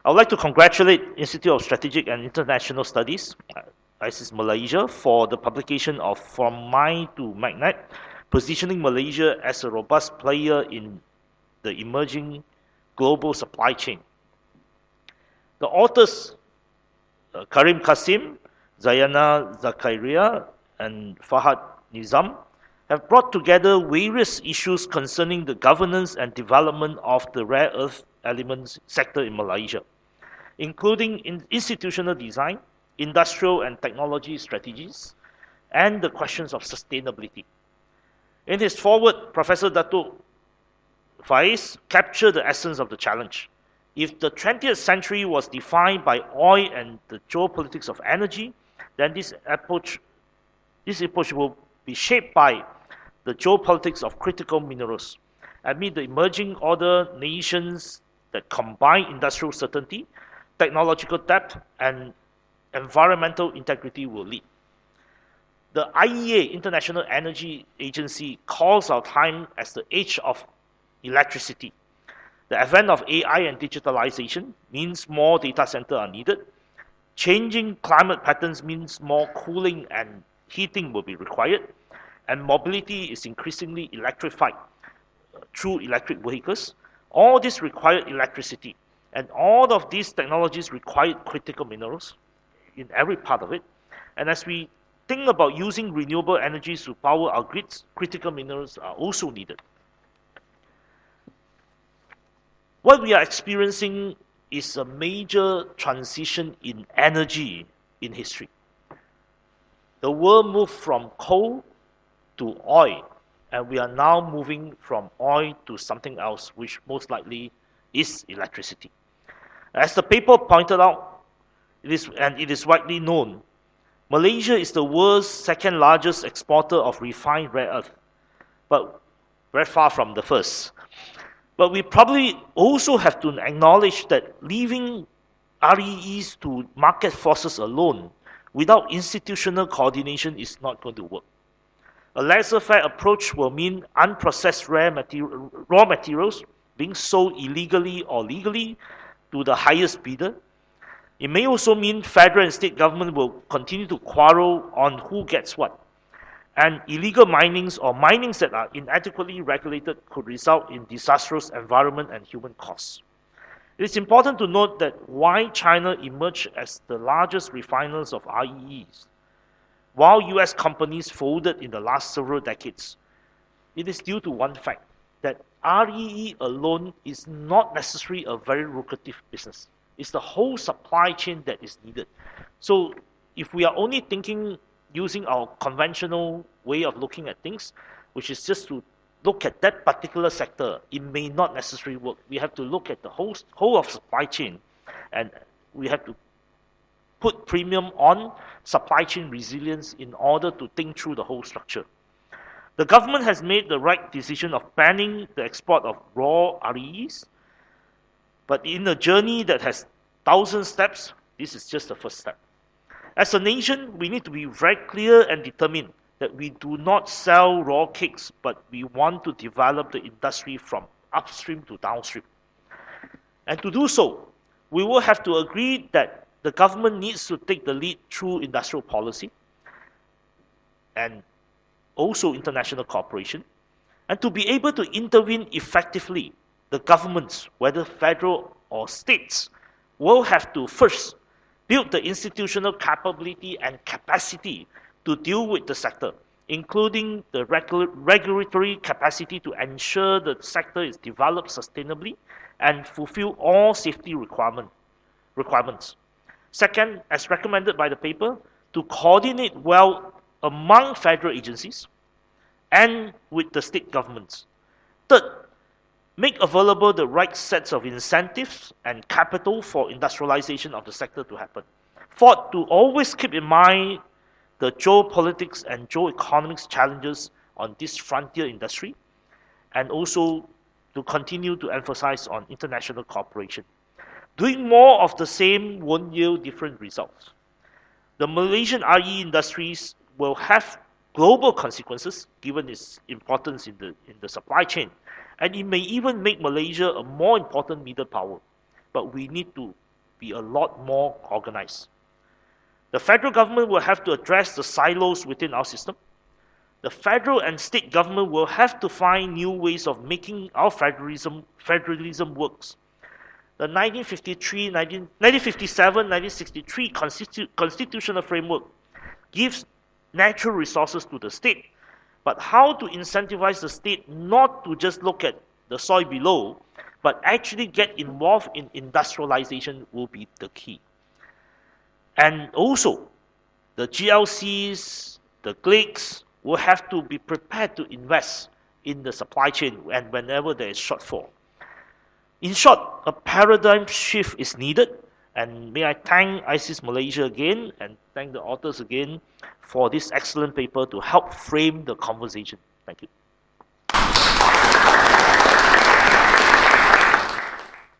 I would like to congratulate Institute of Strategic and International Studies, ISIS Malaysia, for the publication of From Mine to Magnet, positioning Malaysia as a robust player in the emerging global supply chain. The authors, Karim Qasim, Zayana Zakaria, and Fahad Nizam, have brought together various issues concerning the governance and development of the rare earth elements sector in Malaysia, including institutional design, industrial and technology strategies, and the questions of sustainability. In his foreword, Professor Datuk Faiz captured the essence of the challenge. If the 20th century was defined by oil and the geopolitics of energy, then this approach will be shaped by the geopolitics of critical minerals. Amid the emerging order, nations that combine industrial certainty, technological depth, and environmental integrity will lead. The IEA, International Energy Agency, calls our time as the age of electricity. The advent of AI and digitalization means more data centers are needed. Changing climate patterns means more cooling and heating will be required. And mobility is increasingly electrified through electric vehicles. All this require electricity. And all of these technologies require critical minerals in every part of it. And as we think about using renewable energies to power our grids, critical minerals are also needed. What we are experiencing is a major transition in energy in history. The world moved from coal to oil, and we are now moving from oil to something else, which most likely is electricity. As the paper pointed out, it is widely known, Malaysia is the world's second largest exporter of refined rare earth, but very far from the first. But we probably also have to acknowledge that leaving REEs to market forces alone without institutional coordination is not going to work. A laissez-faire approach will mean unprocessed raw materials being sold illegally or legally to the highest bidder. It may also mean federal and state government will continue to quarrel on who gets what. And illegal minings or minings that are inadequately regulated could result in disastrous environment and human costs. It is important to note that why China emerged as the largest refiners of REEs, while US companies folded in the last several decades. It is due to one fact, that REE alone is not necessarily a very lucrative business. It's the whole supply chain that is needed. So if we are only thinking using our conventional way of looking at things, which is just to look at that particular sector, it may not necessarily work. We have to look at the whole of supply chain, and we have to put premium on supply chain resilience in order to think through the whole structure. The government has made the right decision of banning the export of raw REEs, but in a journey that has 1,000 steps, this is just the first step. As a nation, we need to be very clear and determined that we do not sell raw cakes, but we want to develop the industry from upstream to downstream. And to do so, we will have to agree that the government needs to take the lead through industrial policy and also international cooperation. And to be able to intervene effectively, the governments, whether federal or states, will have to first build the institutional capability and capacity to deal with the sector, including the regulatory capacity to ensure the sector is developed sustainably and fulfill all safety requirements. Second, as recommended by the paper, to coordinate well among federal agencies and with the state governments. Third, make available the right sets of incentives and capital for industrialization of the sector to happen. Fourth, to always keep in mind the geopolitics and geoeconomics challenges on this frontier industry, and also to continue to emphasize on international cooperation. Doing more of the same won't yield different results. The Malaysian RE industries will have global consequences given its importance in the supply chain, and it may even make Malaysia a more important middle power. But we need to be a lot more organized. The federal government will have to address the silos within our system. The federal and state government will have to find new ways of making our federalism works. The 1957, 1963 constitutional framework gives natural resources to the state, but how to incentivize the state not to just look at the soil below, but actually get involved in industrialization will be the key. And also, the GLCs, the GLICs will have to be prepared to invest in the supply chain and whenever there is shortfall. In short, a paradigm shift is needed, and may I thank ISIS Malaysia again and thank the authors again for this excellent paper to help frame the conversation. Thank you.